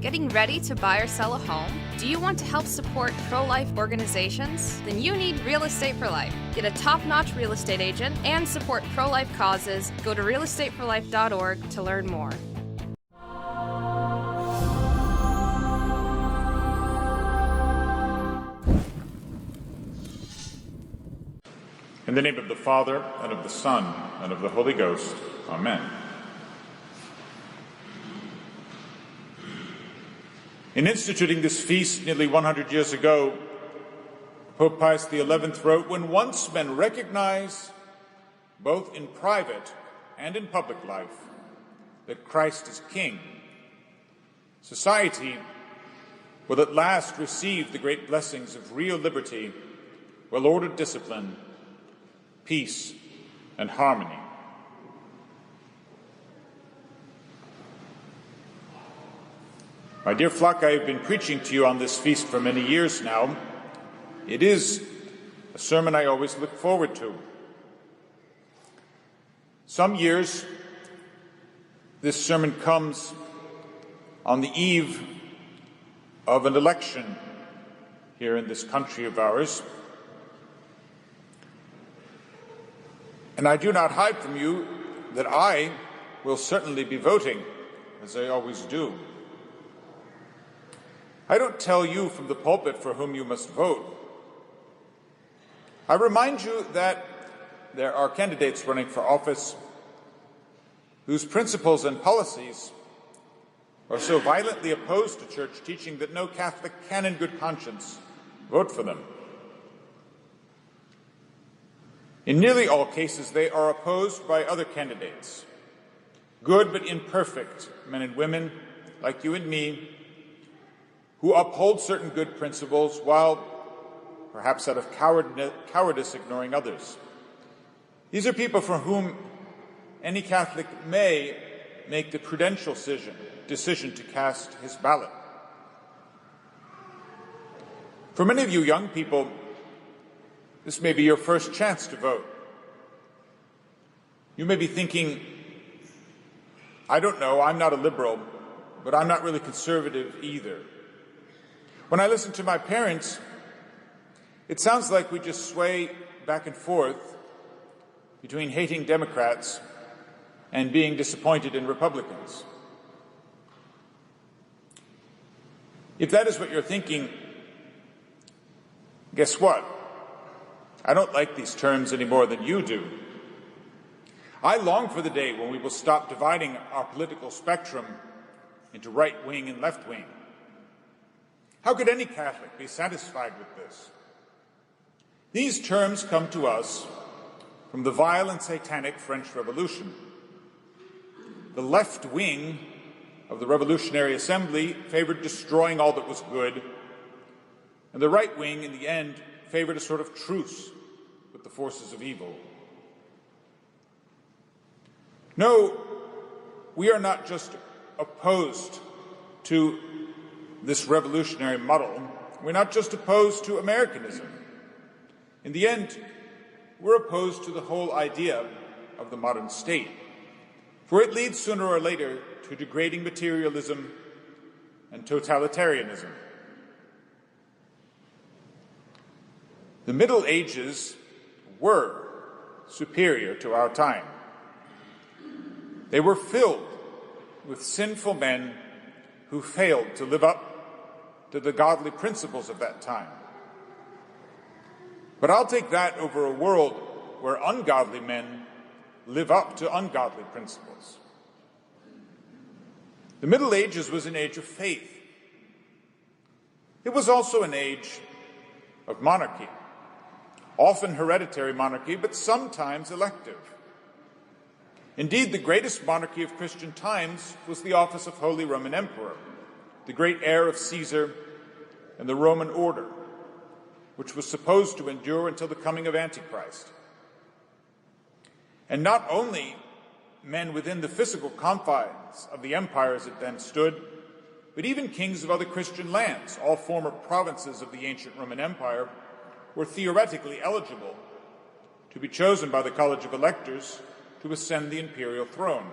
Getting ready to buy or sell a home? Do you want to help support pro-life organizations? Then you need Real Estate for Life. Get a top-notch real estate agent and support pro-life causes. Go to realestateforlife.org to learn more. In the name of the Father, and of the Son, and of the Holy Ghost. Amen. In instituting this feast nearly 100 years ago, Pope Pius XI wrote, "When once men recognize, both in private and in public life, that Christ is King, society will at last receive the great blessings of real liberty, well-ordered discipline, peace, and harmony." My dear flock, I have been preaching to you on this feast for many years now. It is a sermon I always look forward to. Some years, this sermon comes on the eve of an election here in this country of ours. And I do not hide from you that I will certainly be voting, as I always do. I don't tell you from the pulpit for whom you must vote. I remind you that there are candidates running for office whose principles and policies are so violently opposed to church teaching that no Catholic can in good conscience vote for them. In nearly all cases, they are opposed by other candidates, good but imperfect men and women like you and me, who uphold certain good principles while, perhaps out of cowardice, ignoring others. These are people for whom any Catholic may make the prudential decision to cast his ballot. For many of you young people, this may be your first chance to vote. You may be thinking, I don't know, I'm not a liberal, but I'm not really conservative either. When I listen to my parents, it sounds like we just sway back and forth between hating Democrats and being disappointed in Republicans. If that is what you're thinking, guess what? I don't like these terms any more than you do. I long for the day when we will stop dividing our political spectrum into right wing and left wing. How could any Catholic be satisfied with this? These terms come to us from the vile and satanic French Revolution. The left wing of the Revolutionary Assembly favored destroying all that was good, and the right wing, in the end, favored a sort of truce with the forces of evil. No, we are not just opposed to this revolutionary model. We're not just opposed to Americanism. In the end, we're opposed to the whole idea of the modern state, for it leads sooner or later to degrading materialism and totalitarianism. The Middle Ages were superior to our time. They were filled with sinful men who failed to live up to the godly principles of that time. But I'll take that over a world where ungodly men live up to ungodly principles. The Middle Ages was an age of faith. It was also an age of monarchy, often hereditary monarchy, but sometimes elective. Indeed, the greatest monarchy of Christian times was the office of Holy Roman Emperor, the great heir of Caesar and the Roman order, which was supposed to endure until the coming of Antichrist. And not only men within the physical confines of the empire as it then stood, but even kings of other Christian lands, all former provinces of the ancient Roman Empire, were theoretically eligible to be chosen by the College of Electors to ascend the imperial throne.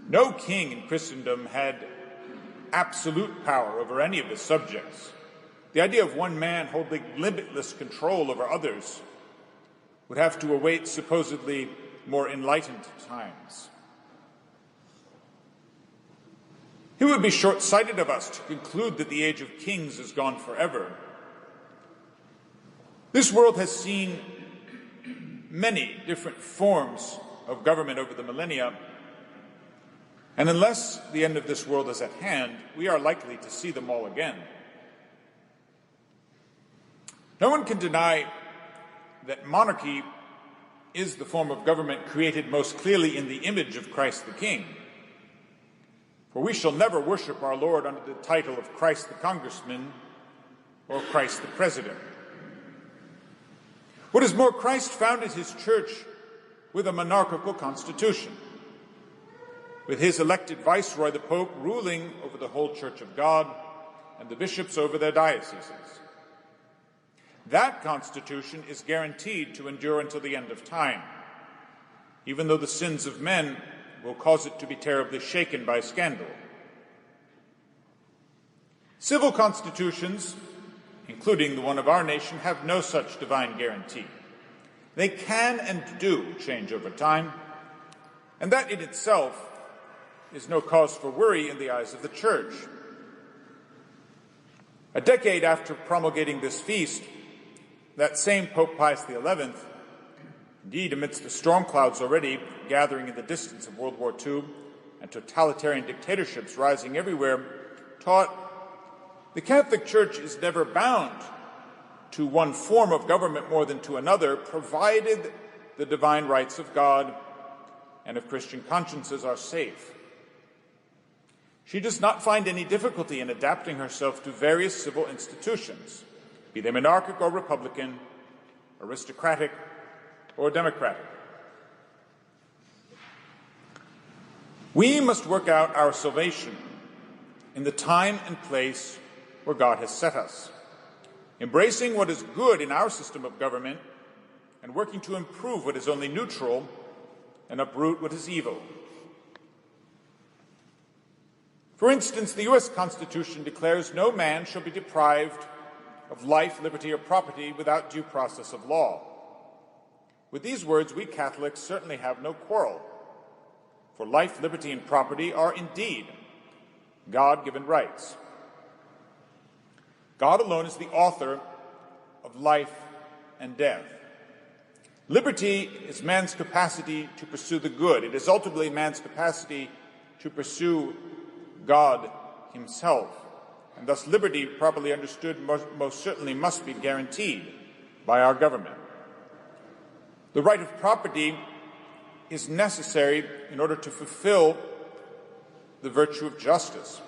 No king in Christendom had absolute power over any of his subjects. The idea of one man holding limitless control over others would have to await supposedly more enlightened times. It would be short-sighted of us to conclude that the age of kings is gone forever. This world has seen many different forms of government over the millennia, and unless the end of this world is at hand, we are likely to see them all again. No one can deny that monarchy is the form of government created most clearly in the image of Christ the King. For we shall never worship our Lord under the title of Christ the Congressman or Christ the President. What is more, Christ founded his church with a monarchical constitution, with his elected viceroy, the Pope, ruling over the whole Church of God and the bishops over their dioceses. That constitution is guaranteed to endure until the end of time, even though the sins of men will cause it to be terribly shaken by scandal. Civil constitutions, including the one of our nation, have no such divine guarantee. They can and do change over time, and that in itself is no cause for worry in the eyes of the Church. A decade after promulgating this feast, that same Pope Pius XI, indeed amidst the storm clouds already gathering in the distance of World War II and totalitarian dictatorships rising everywhere, taught the Catholic Church is never bound to one form of government more than to another, provided the divine rights of God and of Christian consciences are safe. She does not find any difficulty in adapting herself to various civil institutions, be they monarchic or republican, aristocratic or democratic. We must work out our salvation in the time and place where God has set us, embracing what is good in our system of government and working to improve what is only neutral and uproot what is evil. For instance, the U.S. Constitution declares no man shall be deprived of life, liberty, or property without due process of law. With these words, we Catholics certainly have no quarrel, for life, liberty, and property are indeed God-given rights. God alone is the author of life and death. Liberty is man's capacity to pursue the good. It is ultimately man's capacity to pursue God himself. And thus liberty, properly understood, most certainly must be guaranteed by our government. The right of property is necessary in order to fulfill the virtue of justice.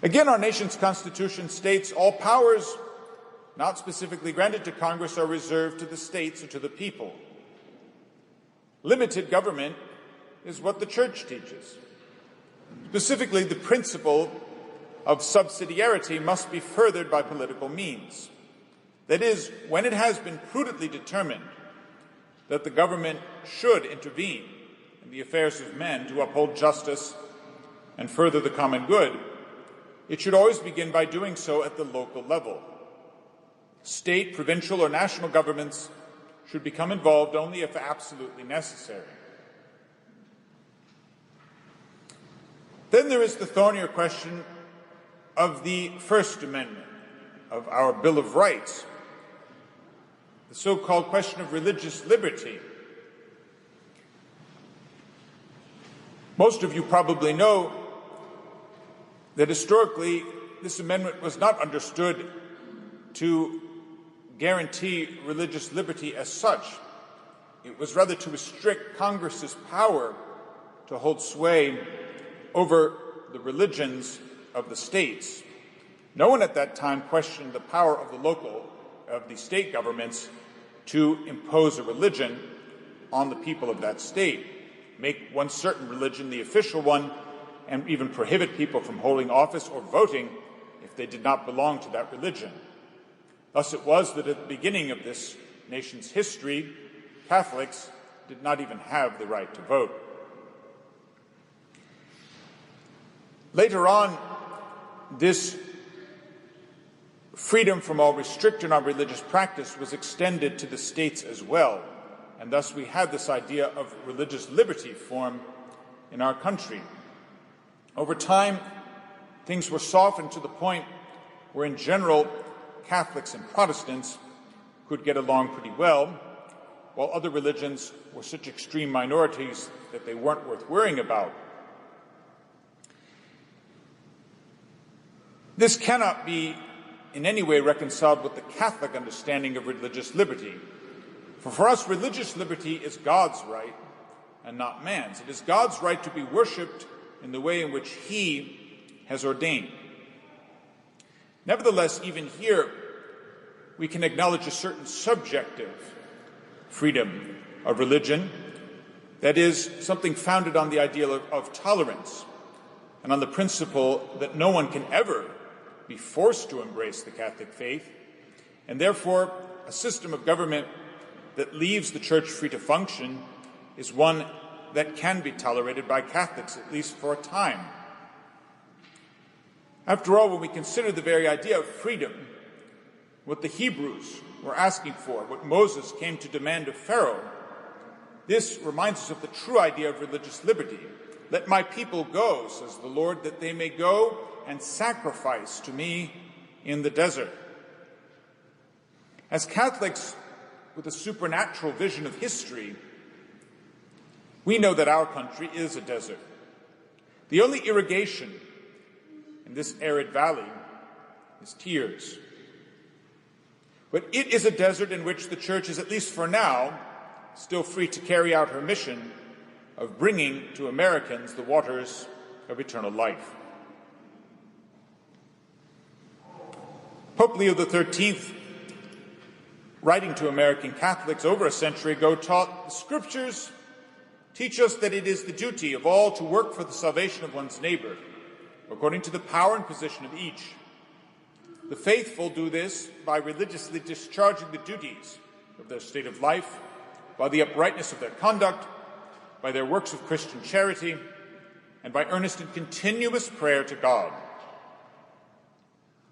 Again, our nation's Constitution states all powers not specifically granted to Congress are reserved to the states or to the people. Limited government is what the Church teaches. Specifically, the principle of subsidiarity must be furthered by political means. That is, when it has been prudently determined that the government should intervene in the affairs of men to uphold justice and further the common good, it should always begin by doing so at the local level. State, provincial, or national governments should become involved only if absolutely necessary. Then there is the thornier question of the First Amendment of our Bill of Rights, the so-called question of religious liberty. Most of you probably know that historically this amendment was not understood to guarantee religious liberty as such. It was rather to restrict Congress's power to hold sway over the religions of the states. No one at that time questioned the power of the state governments to impose a religion on the people of that state, make one certain religion the official one, and even prohibit people from holding office or voting if they did not belong to that religion. Thus it was that at the beginning of this nation's history, Catholics did not even have the right to vote. Later on, this freedom from all restriction on religious practice was extended to the states as well, and thus we had this idea of religious liberty form in our country. Over time, things were softened to the point where, in general, Catholics and Protestants could get along pretty well, while other religions were such extreme minorities that they weren't worth worrying about. This cannot be in any way reconciled with the Catholic understanding of religious liberty. For us, religious liberty is God's right and not man's. It is God's right to be worshipped in the way in which He has ordained. Nevertheless, even here, we can acknowledge a certain subjective freedom of religion, that is, something founded on the ideal of tolerance and on the principle that no one can ever be forced to embrace the Catholic faith, and therefore a system of government that leaves the Church free to function is one that can be tolerated by Catholics, at least for a time. After all, when we consider the very idea of freedom, what the Hebrews were asking for, what Moses came to demand of Pharaoh, this reminds us of the true idea of religious liberty. Let my people go, says the Lord, that they may go and sacrifice to me in the desert. As Catholics with a supernatural vision of history, we know that our country is a desert. The only irrigation in this arid valley is tears. But it is a desert in which the Church is, at least for now, still free to carry out her mission of bringing to Americans the waters of eternal life. Pope Leo XIII, writing to American Catholics over a century ago, taught, "The Scriptures teach us that it is the duty of all to work for the salvation of one's neighbor, according to the power and position of each. The faithful do this by religiously discharging the duties of their state of life, by the uprightness of their conduct, by their works of Christian charity, and by earnest and continuous prayer to God.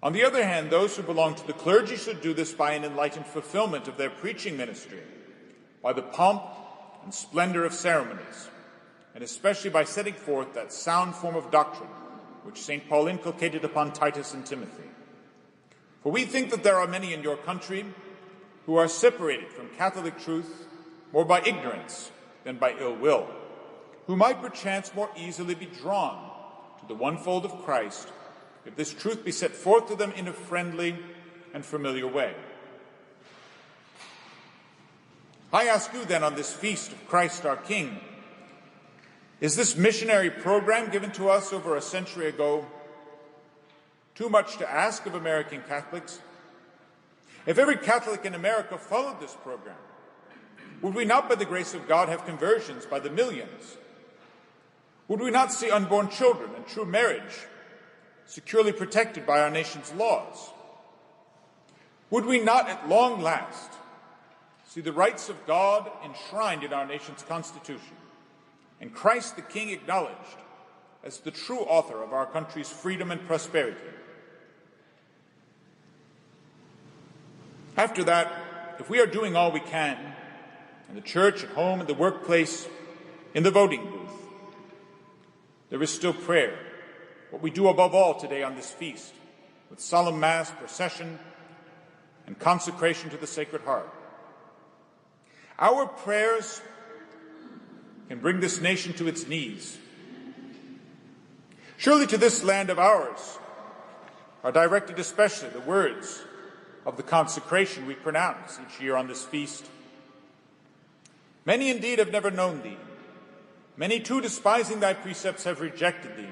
On the other hand, those who belong to the clergy should do this by an enlightened fulfillment of their preaching ministry, by the pomp and splendor of ceremonies, and especially by setting forth that sound form of doctrine which St. Paul inculcated upon Titus and Timothy. For we think that there are many in your country who are separated from Catholic truth more by ignorance than by ill will, who might perchance more easily be drawn to the one fold of Christ if this truth be set forth to them in a friendly and familiar way. I ask you then on this feast of Christ our King, is this missionary program given to us over a century ago too much to ask of American Catholics? If every Catholic in America followed this program, would we not, by the grace of God, have conversions by the millions? Would we not see unborn children and true marriage securely protected by our nation's laws? Would we not, at long last, see the rights of God enshrined in our nation's Constitution, and Christ the King acknowledged as the true author of our country's freedom and prosperity? After that, if we are doing all we can, in the church, at home, in the workplace, in the voting booth, there is still prayer, what we do above all today on this feast, with solemn Mass, procession, and consecration to the Sacred Heart. Our prayers can bring this nation to its knees. Surely to this land of ours are directed especially the words of the consecration we pronounce each year on this feast. Many indeed have never known thee. Many too, despising thy precepts, have rejected thee.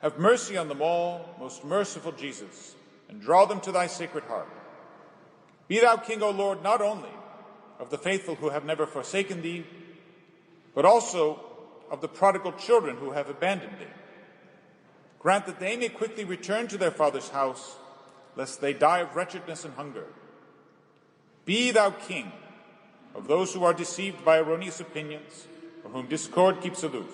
Have mercy on them all, most merciful Jesus, and draw them to thy Sacred Heart. Be thou King, O Lord, not only of the faithful who have never forsaken thee, but also of the prodigal children who have abandoned thee. Grant that they may quickly return to their father's house, lest they die of wretchedness and hunger. Be thou King of those who are deceived by erroneous opinions, or whom discord keeps aloof.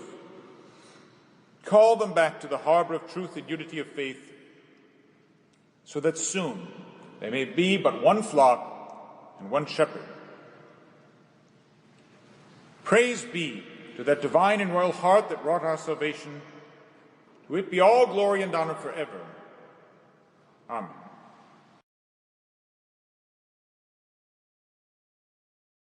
Call them back to the harbor of truth and unity of faith, so that soon they may be but one flock and one shepherd. Praise be to that divine and royal heart that wrought our salvation. To it be all glory and honor forever. Amen.